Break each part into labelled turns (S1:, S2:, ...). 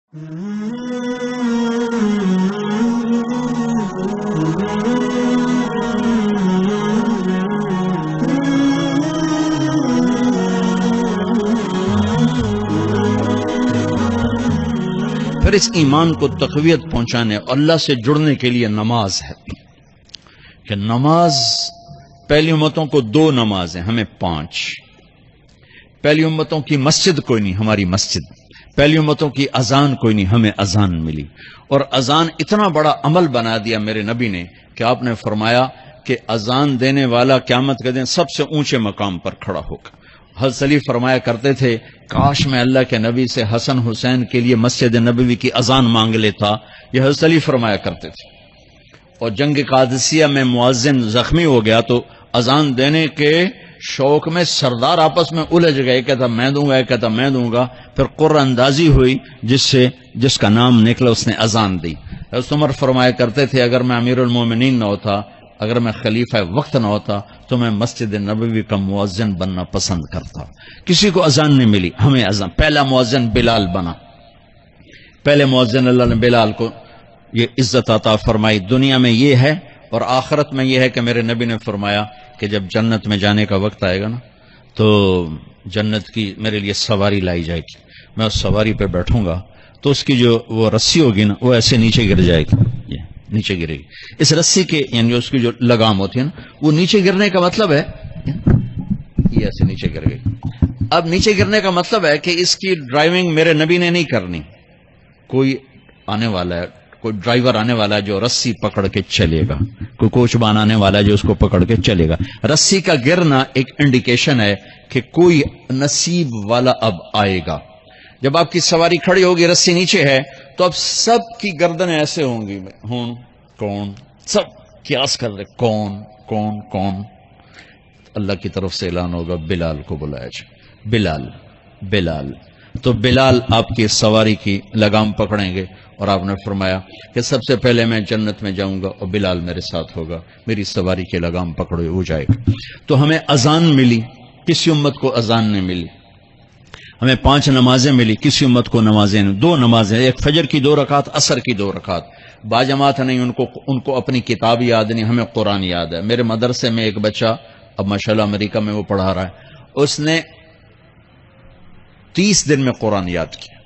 S1: پھر اس ایمان کو تقویت پہنچانے اللہ سے جڑنے کے لیے نماز ہے کہ نماز پہلی امتوں کو 2 نمازیں، ہمیں 5۔ پہلی امتوں کی مسجد کوئی نہیں، ہماری مسجد۔ پہلی امتوں کی اذان کوئی نہیں، ہمیں اذان ملی۔ اور اذان اتنا بڑا عمل بنا دیا میرے نبی نے کہ آپ نے فرمایا کہ اذان دینے والا قیامت کے دن سب سے اونچے مقام پر کھڑا ہوگا۔ حضرت علی فرمایا کرتے تھے کاش میں اللہ کے نبی سے حسن حسین کے لیے مسجد نبوی کی اذان مانگ لیتا، یہ حضرت علی فرمایا کرتے تھے۔ اور جنگ قادسیہ میں مؤذن زخمی ہو گیا تو اذان دینے کے شوق میں سردار آپس میں الجھ گئے، کہتا میں دوں گا، کہتا میں دوں گا۔ پھر قرہ اندازی ہوئی جس کا نام نکلا اس نے اذان دی۔ حضرت عمر فرمایا کرتے تھے اگر میں امیر المومنین نہ ہوتا، اگر میں خلیفہ وقت نہ ہوتا تو میں مسجد نبوی کا مؤذن بننا پسند کرتا۔ کسی کو اذان نہیں ملی، ہمیں اذان۔ پہلا مؤذن بلال بنا، پہلے مؤذن اللہ نے بلال کو یہ عزت عطا فرمائی۔ دنیا میں یہ ہے اور آخرت میں یہ ہے کہ میرے نبی نے فرمایا کہ جب جنت میں جانے کا وقت آئے گا نا تو جنت کی میرے لیے سواری لائی جائے گی، میں اس سواری پہ بیٹھوں گا تو اس کی جو وہ رسی ہوگی نا وہ ایسے نیچے گر جائے گی، یہ نیچے گرے گی۔ اس رسی کے یعنی اس کی جو لگام ہوتی ہے نا وہ نیچے گرنے کا مطلب ہے یہ ایسے نیچے گر گئی۔ اب نیچے گرنے کا مطلب ہے کہ اس کی ڈرائیونگ میرے نبی نے نہیں کرنی، کوئی آنے والا ہے، کوئی ڈرائیور آنے والا ہے جو رسی پکڑ کے چلے گا، کوئی کوچبان آنے والا ہے جو اس کو پکڑ کے چلے گا۔ رسی کا گرنا ایک انڈیکیشن ہے کہ کوئی نصیب والا اب آئے گا۔ جب آپ کی سواری کھڑی ہوگی، رسی نیچے ہے تو اب سب کی گردنیں ایسے ہوں گی، کون، سب قیاس کر رہے کون کون کون۔ اللہ کی طرف سے اعلان ہوگا بلال کو بلایا جائے، بلال۔ تو بلال آپ کی سواری کی لگام پکڑیں گے اور آپ نے فرمایا کہ سب سے پہلے میں جنت میں جاؤں گا اور بلال میرے ساتھ ہوگا، میری سواری کی لگام پکڑے ہو جائے گا۔ تو ہمیں اذان ملی، کسی امت کو اذان نہیں ملی۔ ہمیں 5 نمازیں ملی، کسی امت کو نمازیں نہیں۔ 2 نمازیں، ایک فجر کی 2 رکعت، عصر کی 2 رکعت۔ باجماعت نہیں، ان کو اپنی کتاب یاد نہیں، ہمیں قرآن یاد ہے۔ میرے مدرسے میں ایک بچہ اب ماشاءاللہ امریکہ میں وہ پڑھا رہا ہے، اس نے 30 دن میں قرآن یاد کیا۔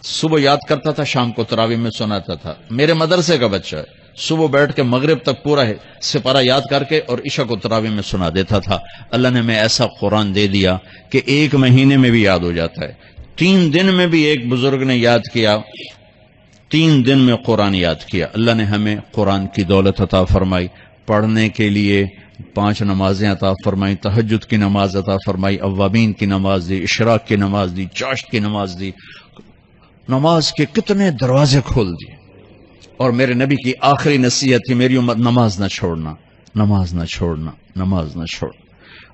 S1: صبح یاد کرتا تھا، شام کو تراویح میں سناتا تھا۔ میرے مدرسے کا بچہ ہے، صبح بیٹھ کے مغرب تک پورا سپارہ یاد کر کے اور عشاء کو تراویح میں سنا دیتا تھا۔ اللہ نے ہمیں ایسا قرآن دے دیا کہ 1 مہینے میں بھی یاد ہو جاتا ہے۔ 3 دن میں بھی ایک بزرگ نے یاد کیا، 3 دن میں قرآن یاد کیا۔ اللہ نے ہمیں قرآن کی دولت عطا فرمائی، پڑھنے کے لیے 5 نمازیں عطا فرمائی، تہجد کی نماز عطا فرمائی، اوابین کی نماز دی، اشراق کی نماز دی، چاشت کی نماز دی۔ نماز کے کتنے دروازے کھول دیے۔ اور میرے نبی کی آخری نصیحت تھی میری امت نماز نہ چھوڑنا، نماز نہ چھوڑنا، نماز نہ چھوڑنا۔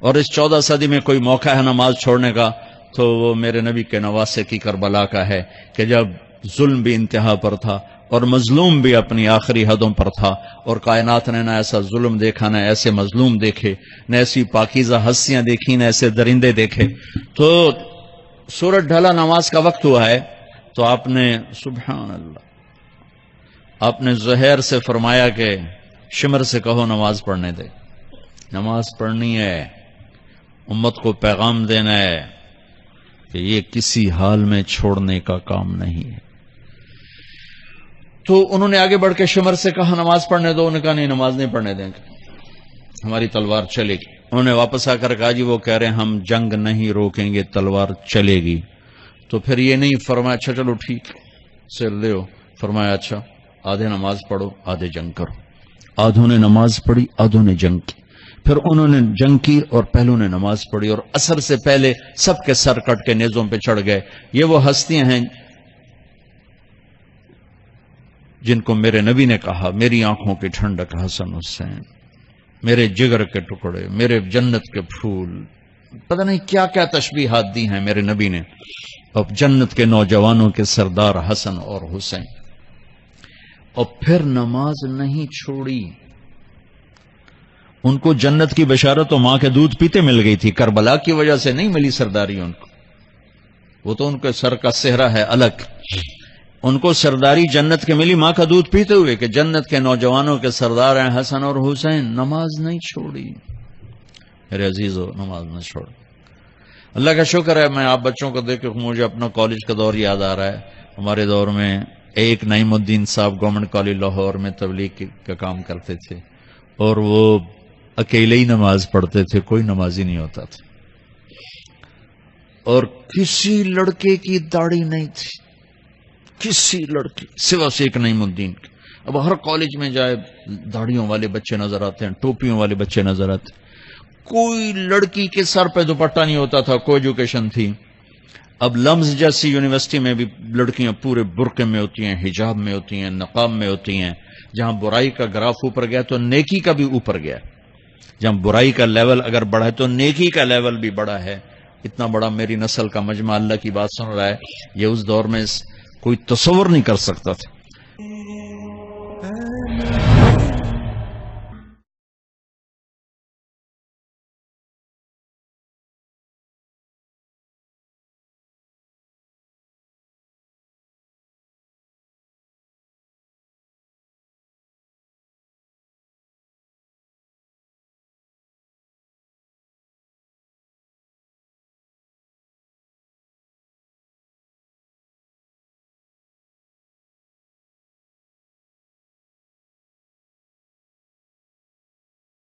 S1: اور اس 14 صدی میں کوئی موقع ہے نماز چھوڑنے کا تو وہ میرے نبی کے نواسے کی کربلا کا ہے کہ جب ظلم بھی انتہا پر تھا اور مظلوم بھی اپنی آخری حدوں پر تھا، اور کائنات نے نہ ایسا ظلم دیکھا، نہ ایسے مظلوم دیکھے، نہ ایسی پاکیزہ ہستیاں دیکھی، نہ ایسے درندے دیکھے۔ تو سورج ڈھلا، نماز کا وقت ہوا ہے تو آپ نے سبحان اللہ، آپ نے زہیر سے فرمایا کہ شمر سے کہو نماز پڑھنے دے، نماز پڑھنی ہے، امت کو پیغام دینا ہے کہ یہ کسی حال میں چھوڑنے کا کام نہیں ہے۔ تو انہوں نے آگے بڑھ کے شمر سے کہا نماز پڑھنے دو، انہوں نے کہا نہیں نماز نہیں پڑھنے دیں گے، ہماری تلوار چلے گی۔ انہوں نے واپس آ کر کہا جی وہ کہہ رہے ہیں ہم جنگ نہیں روکیں گے، تلوار چلے گی۔ تو پھر یہ نہیں فرمایا اچھا چلو ٹھیک سے لے ہو، فرمایا اچھا آدھے نماز پڑھو آدھے جنگ کرو۔ آدھوں نے نماز پڑھی، آدھوں نے جنگ کی۔ پھر انہوں نے جنگ کی اور پہلوں نے نماز پڑھی، اور عصر سے پہلے سب کے سر کٹ کے نیزوں پہ چڑھ گئے۔ یہ وہ ہستیاں ہیں جن کو میرے نبی نے کہا میری آنکھوں کی ٹھنڈک حسن حسین، میرے جگر کے ٹکڑے، میرے جنت کے پھول، پتہ نہیں کیا کیا تشبیہات دی ہیں میرے نبی نے۔ اب جنت کے نوجوانوں کے سردار حسن اور حسین۔ اور پھر نماز نہیں چھوڑی۔ ان کو جنت کی بشارت تو ماں کے دودھ پیتے مل گئی تھی، کربلا کی وجہ سے نہیں ملی سرداری ان کو، وہ تو ان کے سر کا صحرا ہے الگ۔ ان کو سرداری جنت کے ملی ماں کا دودھ پیتے ہوئے کہ جنت کے نوجوانوں کے سردار ہیں حسن اور حسین، نماز نہیں چھوڑی۔ میرے عزیزو، نماز نہ چھوڑ۔ اللہ کا شکر ہے، میں آپ بچوں کو دیکھ کے مجھے اپنا کالج کا دور یاد آ رہا ہے۔ ہمارے دور میں ایک نعیم الدین صاحب گورنمنٹ کالج لاہور میں تبلیغ کا کام کرتے تھے، اور وہ اکیلے ہی نماز پڑھتے تھے، کوئی نمازی نہیں ہوتا تھا، اور کسی لڑکے کی داڑھی نہیں تھی، کسی لڑکی سوا سے ایک نعیم الدین کی۔ اب ہر کالج میں جائے داڑھیوں والے بچے نظر آتے ہیں، ٹوپیوں والے بچے نظر آتے ہیں، کوئی لڑکی کے سر پہ دوپٹہ نہیں ہوتا تھا، کوئی ایجوکیشن تھی۔ اب لمز جیسی یونیورسٹی میں بھی لڑکیاں پورے برقعے میں ہوتی ہیں، حجاب میں ہوتی ہیں، نقاب میں ہوتی ہیں۔ جہاں برائی کا گراف اوپر گیا تو نیکی کا بھی اوپر گیا، جہاں برائی کا لیول اگر بڑھا ہے تو نیکی کا لیول بھی بڑا ہے۔ اتنا بڑا میری نسل کا مجمع اللہ کی بات سن رہا ہے، یہ اس دور میں کوئی تصور نہیں کر سکتا تھا۔